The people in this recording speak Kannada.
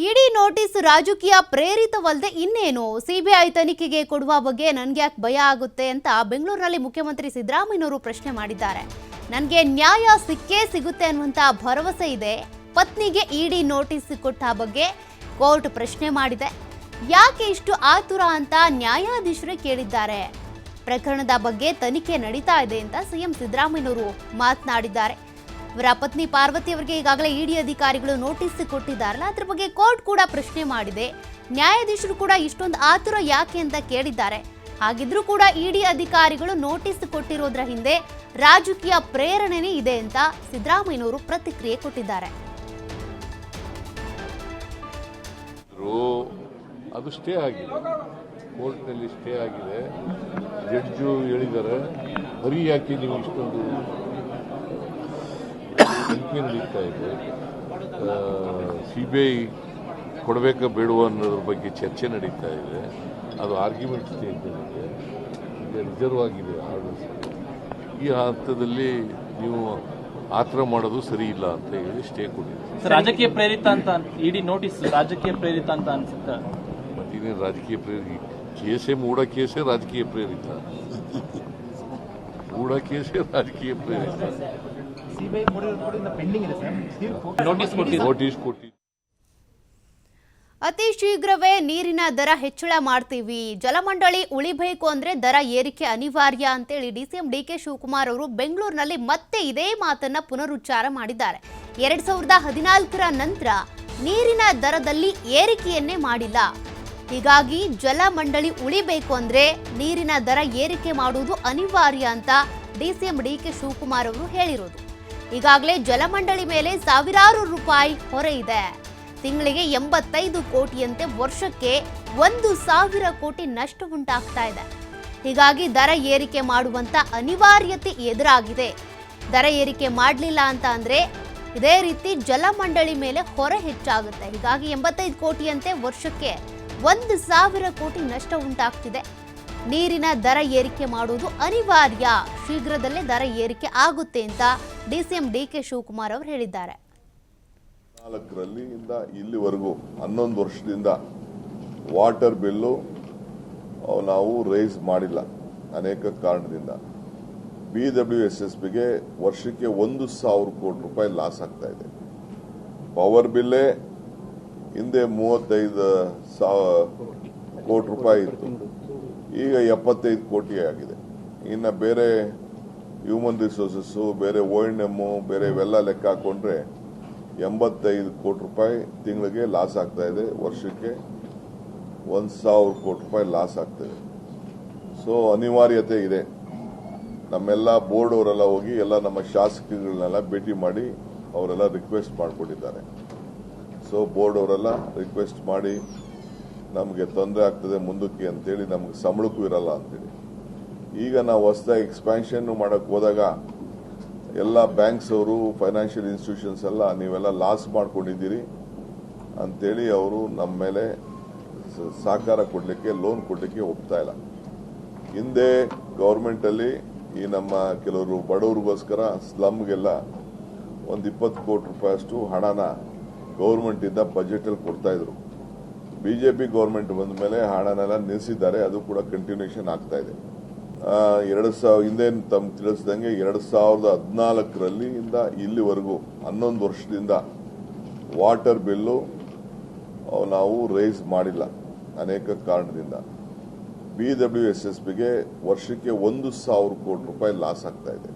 ಇಡಿ ನೋಟಿಸ್ ರಾಜಕೀಯ ಪ್ರೇರಿತವಲ್ಲದೆ ಇನ್ನೇನು ಸಿಬಿಐ ತನಿಖೆಗೆ ಕೊಡುವ ಬಗ್ಗೆ ನನಗೆ ಯಾಕೆ ಭಯ ಆಗುತ್ತೆ ಅಂತ ಬೆಂಗಳೂರಿನಲ್ಲಿ ಮುಖ್ಯಮಂತ್ರಿ ಸಿದ್ದರಾಮಯ್ಯನವರು ಪ್ರಶ್ನೆ ಮಾಡಿದ್ದಾರೆ. ನನಗೆ ನ್ಯಾಯ ಸಿಕ್ಕೇ ಸಿಗುತ್ತೆ ಅನ್ನುವಂತ ಭರವಸೆ ಇದೆ. ಪತ್ನಿಗೆ ಇಡಿ ನೋಟಿಸ್ ಕೊಟ್ಟ ಬಗ್ಗೆ ಕೋರ್ಟ್ ಪ್ರಶ್ನೆ ಮಾಡಿದೆ. ಯಾಕೆ ಇಷ್ಟು ಆತುರ ಅಂತ ನ್ಯಾಯಾಧೀಶರೇ ಕೇಳಿದ್ದಾರೆ. ಪ್ರಕರಣದ ಬಗ್ಗೆ ತನಿಖೆ ನಡೀತಾ ಇದೆ ಅಂತ ಸಿಎಂ ಸಿದ್ದರಾಮಯ್ಯನವರು ಮಾತನಾಡಿದ್ದಾರೆ. ಇವರ ಪತ್ನಿ ಪಾರ್ವತಿ ಅವರಿಗೆ ಈಗಾಗಲೇ ಇಡಿ ಅಧಿಕಾರಿಗಳು ನೋಟಿಸ್ ಕೊಟ್ಟಿದ್ದಾರಲ್ಲ, ಅದ್ರ ಬಗ್ಗೆ ಕೋರ್ಟ್ ಕೂಡ ಪ್ರಶ್ನೆ ಮಾಡಿದೆ. ನ್ಯಾಯಾಧೀಶರು ಕೂಡ ಇಷ್ಟೊಂದು ಆತುರ ಯಾಕೆ ಅಂತ ಕೇಳಿದ್ದಾರೆ. ಹಾಗಿದ್ರೂ ಕೂಡ ಇಡಿ ಅಧಿಕಾರಿಗಳು ನೋಟಿಸ್ ಕೊಟ್ಟಿರೋದ್ರ ಹಿಂದೆ ರಾಜಕೀಯ ಪ್ರೇರಣೆನೇ ಇದೆ ಅಂತ ಸಿದ್ದರಾಮಯ್ಯನವರು ಪ್ರತಿಕ್ರಿಯೆ ಕೊಟ್ಟಿದ್ದಾರೆ. ಅದು ಸ್ಟೇ ಆಗಿದೆ, ಕೋರ್ಟ್ನಲ್ಲಿ ಸ್ಟೇ ಆಗಿದೆ. ಜಡ್ಜು ಹೇಳಿದ್ದಾರೆ, ಬರೀ ಯಾಕೆ ನೀವು ಇಷ್ಟೊಂದು ತನಿಖೆ ನಡೀತಾ ಇದೆ, ಸಿಬಿಐ ಕೊಡಬೇಕಾ ಬೇಡುವ ಅನ್ನೋದ್ರ ಬಗ್ಗೆ ಚರ್ಚೆ ನಡೀತಾ ಇದೆ. ಅದು ಆರ್ಗ್ಯುಮೆಂಟ್ ಸ್ಟೇಜ್ನಲ್ಲಿದೆ, ಈಗ ರಿಸರ್ವ್ ಆಗಿದೆ ಆರ್ಡರ್ಸ್. ಈ ಹಂತದಲ್ಲಿ ನೀವು ಆತರ ಮಾಡೋದು ಸರಿ ಇಲ್ಲ ಅಂತ ಹೇಳಿ ಸ್ಟೇ ಕೊಟ್ಟಿದೆ. ರಾಜಕೀಯ ಪ್ರೇರಿತ ಅಂತ ಇಡಿ ನೋಟಿಸ್ ರಾಜಕೀಯ ಪ್ರೇರಿತ ಅಂತ ಅನ್ಸುತ್ತೆ. ಮತ್ತೇನೇ ರಾಜಕೀಯ ಪ್ರೇರಿತ ಕೇಸೇ ಮೂಢ ಕೇಸೇ ರಾಜಕೀಯ ಪ್ರೇರಿತ, ಮೂಢ ಕೇಸೇ ರಾಜಕೀಯ ಪ್ರೇರಿತ. ನೋಟಿಸ್ ಕೊಟ್ಟಿ ಅತಿ ಶೀಘ್ರವೇ ನೀರಿನ ದರ ಹೆಚ್ಚಳ ಮಾಡ್ತೀವಿ, ಜಲಮಂಡಳಿ ಉಳಿಬೇಕು ಅಂದ್ರೆ ದರ ಏರಿಕೆ ಅನಿವಾರ್ಯ ಅಂತೇಳಿ ಡಿಸಿಎಂ ಡಿಕೆ ಶಿವಕುಮಾರ್ ಅವರು ಬೆಂಗಳೂರಿನಲ್ಲಿ ಮತ್ತೆ ಇದೇ ಮಾತನ್ನ ಪುನರುಚ್ಚಾರ ಮಾಡಿದ್ದಾರೆ. 2014ರ ನಂತರ ನೀರಿನ ದರದಲ್ಲಿ ಏರಿಕೆಯನ್ನೇ ಮಾಡಿಲ್ಲ. ಹೀಗಾಗಿ ಜಲಮಂಡಳಿ ಉಳಿಬೇಕು ಅಂದ್ರೆ ನೀರಿನ ದರ ಏರಿಕೆ ಮಾಡುವುದು ಅನಿವಾರ್ಯ ಅಂತ ಡಿಸಿಎಂ ಡಿಕೆ ಶಿವಕುಮಾರ್ ಅವರು ಹೇಳಿರೋದು. ಈಗಾಗಲೇ ಜಲಮಂಡಳಿ ಮೇಲೆ ಸಾವಿರಾರು ರೂಪಾಯಿ ಹೊರೆ ಇದೆ. ತಿಂಗಳಿಗೆ 85 ಕೋಟಿಯಂತೆ ವರ್ಷಕ್ಕೆ 1,000 ಕೋಟಿ ನಷ್ಟ ಉಂಟಾಗ್ತಾ ಇದೆ. ಹೀಗಾಗಿ ದರ ಏರಿಕೆ ಮಾಡುವಂತ ಅನಿವಾರ್ಯತೆ ಎದುರಾಗಿದೆ. ದರ ಏರಿಕೆ ಮಾಡಲಿಲ್ಲ ಅಂತ ಅಂದ್ರೆ ಇದೇ ರೀತಿ ಜಲಮಂಡಳಿ ಮೇಲೆ ಹೊರೆ ಹೆಚ್ಚಾಗುತ್ತೆ. ಹೀಗಾಗಿ 85 ಕೋಟಿಯಂತೆ ವರ್ಷಕ್ಕೆ 1,000 ಕೋಟಿ ನಷ್ಟ ಉಂಟಾಗ್ತಿದೆ. ನೀರಿನ ದರ ಏರಿಕೆ ಮಾಡುವುದು ಅನಿವಾರ್ಯ, ಶೀಘ್ರದಲ್ಲೇ ದರ ಏರಿಕೆ ಆಗುತ್ತೆ ಅಂತ ಡಿಸಿಎಂ ಡಿಕೆ ಶಿವಕುಮಾರ್ ಅವರು ಹೇಳಿದ್ದಾರೆ. 4ರಿಂದ ಇಲ್ಲಿವರೆಗೂ 11 ವರ್ಷದಿಂದ ವಾಟರ್ ಬಿಲ್ಲು ನಾವು ರೈಸ್ ಮಾಡಿಲ್ಲ. ಅನೇಕ ಕಾರಣದಿಂದ BWSSBಗೆ ವರ್ಷಕ್ಕೆ 1,000 ಕೋಟಿ ರೂಪಾಯಿ ಲಾಸ್ ಆಗ್ತಾ ಇದೆ. ಪವರ್ ಬಿಲ್ಲೇ ಹಿಂದೆ 35,000 ಕೋಟಿ ರೂಪಾಯಿ ಇತ್ತು, ಈಗ 75 ಕೋಟಿ ಆಗಿದೆ. ಇನ್ನು ಬೇರೆ ಹ್ಯೂಮನ್ ರಿಸೋರ್ಸಸ್, ಬೇರೆ O&M, ಬೇರೆ ಇವೆಲ್ಲ ಲೆಕ್ಕ ಹಾಕೊಂಡ್ರೆ 85 ಕೋಟಿ ರೂಪಾಯಿ ತಿಂಗಳಿಗೆ ಲಾಸ್ ಆಗ್ತಾ ಇದೆ. ವರ್ಷಕ್ಕೆ 1,000 ಕೋಟಿ ರೂಪಾಯಿ ಲಾಸ್ ಆಗ್ತದೆ. ಸೊ ಅನಿವಾರ್ಯತೆ ಇದೆ. ನಮ್ಮೆಲ್ಲ ಬೋರ್ಡ್ ಅವರೆಲ್ಲ ಹೋಗಿ ಎಲ್ಲ ನಮ್ಮ ಶಾಸಕಗಳನ್ನೆಲ್ಲ ಭೇಟಿ ಮಾಡಿ ಅವರೆಲ್ಲ ರಿಕ್ವೆಸ್ಟ್ ಮಾಡಿಕೊಂಡಿದ್ದಾರೆ. ಸೊ ಬೋರ್ಡ್ ಅವರೆಲ್ಲ ರಿಕ್ವೆಸ್ಟ್ ಮಾಡಿ ನಮಗೆ ತೊಂದರೆ ಆಗ್ತದೆ ಮುಂದಕ್ಕೆ ಅಂತೇಳಿ, ನಮ್ಗೆ ಸಂಬಳಕ್ಕೂ ಇರಲ್ಲ ಅಂತೇಳಿ. ಈಗ ನಾವು ಹೊಸದಾಗಿ ಎಕ್ಸ್ಪ್ಯಾನ್ಷನ್ ಮಾಡಕ್ ಹೋದಾಗ ಎಲ್ಲ ಬ್ಯಾಂಕ್ಸ್ ಅವರು, ಫೈನಾನ್ಷಿಯಲ್ ಇನ್ಸ್ಟಿಟ್ಯೂಷನ್ಸ್ ಎಲ್ಲ ನೀವೆಲ್ಲ ಲಾಸ್ ಮಾಡ್ಕೊಂಡಿದ್ದೀರಿ ಅಂತೇಳಿ ಅವರು ನಮ್ಮ ಮೇಲೆ ಸಹಕಾರ ಕೊಡಲಿಕ್ಕೆ, ಲೋನ್ ಕೊಡಲಿಕ್ಕೆ ಒಪ್ತಾ ಇಲ್ಲ. ಹಿಂದೆ ಗೌರ್ಮೆಂಟ್ ಅಲ್ಲಿ ಈ ನಮ್ಮ ಕೆಲವರು ಬಡವರಿಗೋಸ್ಕರ ಸ್ಲಮ್ಗೆಲ್ಲ 20 ಕೋಟಿ ರೂಪಾಯಿ ಅಷ್ಟು ಹಣನ ಗೌರ್ಮೆಂಟ್ ಇಂದ ಬಜೆಟ್ ಅಲ್ಲಿ ಕೊಡ್ತಾ ಇದ್ರು. ಬಿಜೆಪಿ ಗೌರ್ಮೆಂಟ್ ಬಂದ ಮೇಲೆ ಹಣನೆಲ್ಲ ನಿಲ್ಲಿಸಿದ್ದಾರೆ. ಅದು ಕೂಡ ಕಂಟಿನ್ಯೂಷನ್ ಆಗ್ತಾ ಇದೆ. 2000 ಹಿಂದೆ ತಮ್ಗೆ ತಿಳಿಸಿದಂಗೆ 2014ರಲ್ಲಿ ಇಲ್ಲಿವರೆಗೂ 11 ವರ್ಷದಿಂದ ವಾಟರ್ ಬಿಲ್ಲು ನಾವು ರೈಸ್ ಮಾಡಿಲ್ಲ. ಅನೇಕ ಕಾರಣದಿಂದ BWSSBಗೆ ವರ್ಷಕ್ಕೆ 1,000 ಕೋಟಿ ರೂಪಾಯಿ ಲಾಸ್ ಆಗ್ತಾ ಇದೆ.